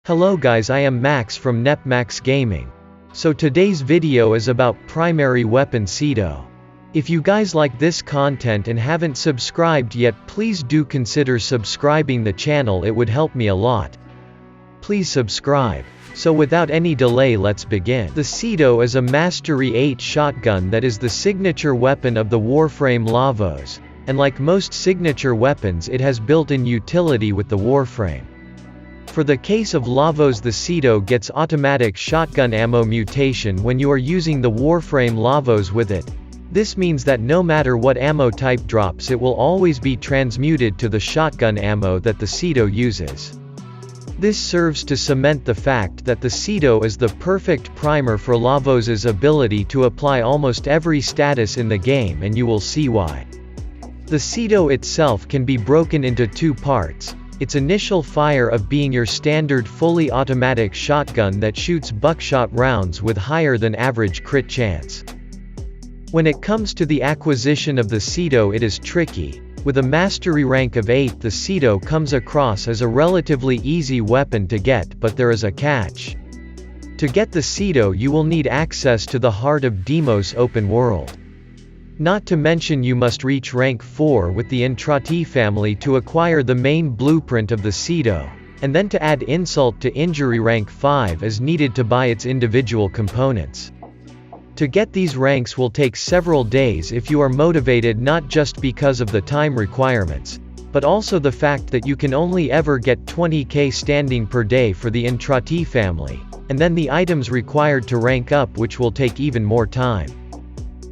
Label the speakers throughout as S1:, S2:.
S1: Hello guys, I am Max from NepMax Gaming. So today's video is about primary weapon Cedo. If you guys like this content and haven't subscribed yet, please do consider subscribing the channel, it would help me a lot. Please subscribe. So without any delay, let's begin. The Cedo is a Mastery 8 shotgun that is the signature weapon of the Warframe Lavos, and like most signature weapons it has built-in utility with the Warframe. For the case of Lavos, the Cedo gets automatic shotgun ammo mutation when you are using the Warframe Lavos with it. This means that no matter what ammo type drops, it will always be transmuted to the shotgun ammo that the Cedo uses. This serves to cement the fact that the Cedo is the perfect primer for Lavos' ability to apply almost every status in the game, and you will see why. The Cedo itself can be broken into two parts. Its initial fire of being your standard fully automatic shotgun that shoots buckshot rounds with higher than average crit chance. When it comes to the acquisition of the Cedo, it is tricky. With a mastery rank of 8, the Cedo comes across as a relatively easy weapon to get, but there is a catch. To get the Cedo, you will need access to the Heart of Deimos open world. Not to mention you must reach rank 4 with the Entrati family to acquire the main blueprint of the Cedo, and then to add insult to injury rank 5 as needed to buy its individual components. To get these ranks will take several days if you are motivated, not just because of the time requirements, but also the fact that you can only ever get 20k standing per day for the Entrati family, and then the items required to rank up, which will take even more time.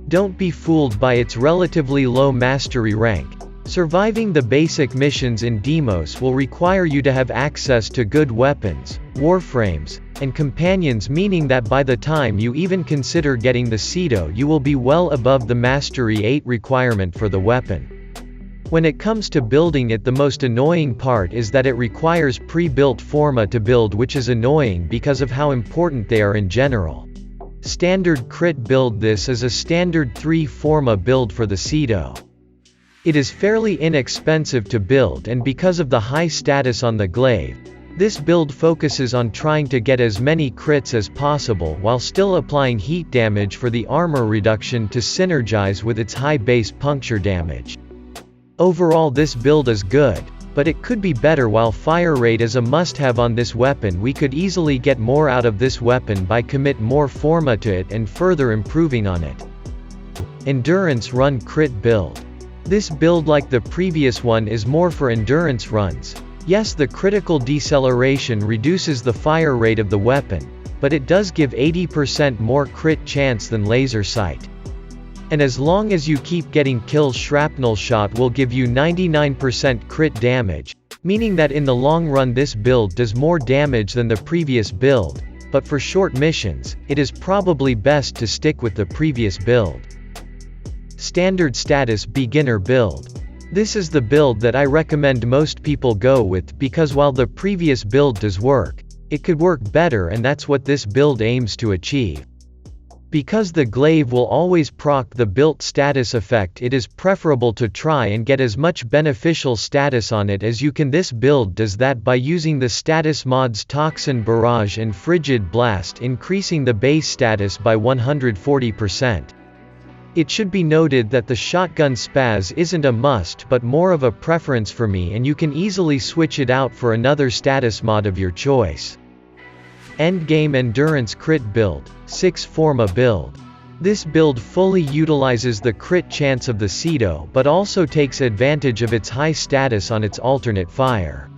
S1: Don't be fooled by its relatively low mastery rank. Surviving the basic missions in Deimos will require you to have access to good weapons, warframes, and companions, meaning that by the time you even consider getting the Cedo, you will be well above the Mastery 8 requirement for the weapon. When it comes to building it, the most annoying part is that it requires pre-built forma to build, which is annoying because of how important they are in general. Standard crit build. This is a standard 3 forma build for the Cedo. It is fairly inexpensive to build, and because of the high status on the glaive, this build focuses on trying to get as many crits as possible while still applying heat damage for the armor reduction to synergize with its high base puncture damage. Overall, this build is good, but it could be better. While fire rate is a must-have on this weapon, we could easily get more out of this weapon by commit more forma to it and further improving on it. Endurance run crit build. This build, like the previous one, is more for endurance runs. Yes, the critical deceleration reduces the fire rate of the weapon, but it does give 80% more crit chance than laser sight. And as long as you keep getting kills, shrapnel shot will give you 99% crit damage, meaning that in the long run this build does more damage than the previous build, but for short missions, it is probably best to stick with the previous build. Standard status beginner build. This is the build that I recommend most people go with, because while the previous build does work, it could work better, and that's what this build aims to achieve. Because the glaive will always proc the built status effect, it is preferable to try and get as much beneficial status on it as you can. This build does that by using the status mods Toxin Barrage and Frigid Blast, increasing the base status by 140%. It should be noted that the shotgun spaz isn't a must but more of a preference for me, and you can easily switch it out for another status mod of your choice. Endgame endurance crit build, 6 forma build. This build fully utilizes the crit chance of the Cedo but also takes advantage of its high status on its alternate fire.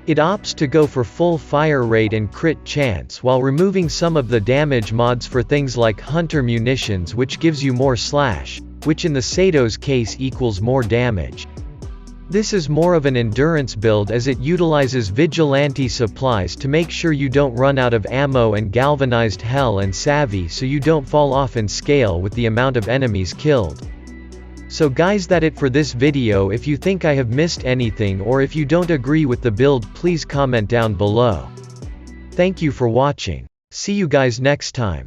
S1: It opts to go for full fire rate and crit chance while removing some of the damage mods for things like hunter munitions, which gives you more slash, which in the Cedo's case equals more damage. This is more of an endurance build as it utilizes vigilante supplies to make sure you don't run out of ammo, and galvanized hell and savvy so you don't fall off in scale with the amount of enemies killed. So guys, that's it for this video. If you think I have missed anything, or if you don't agree with the build, please comment down below. Thank you for watching. See you guys next time.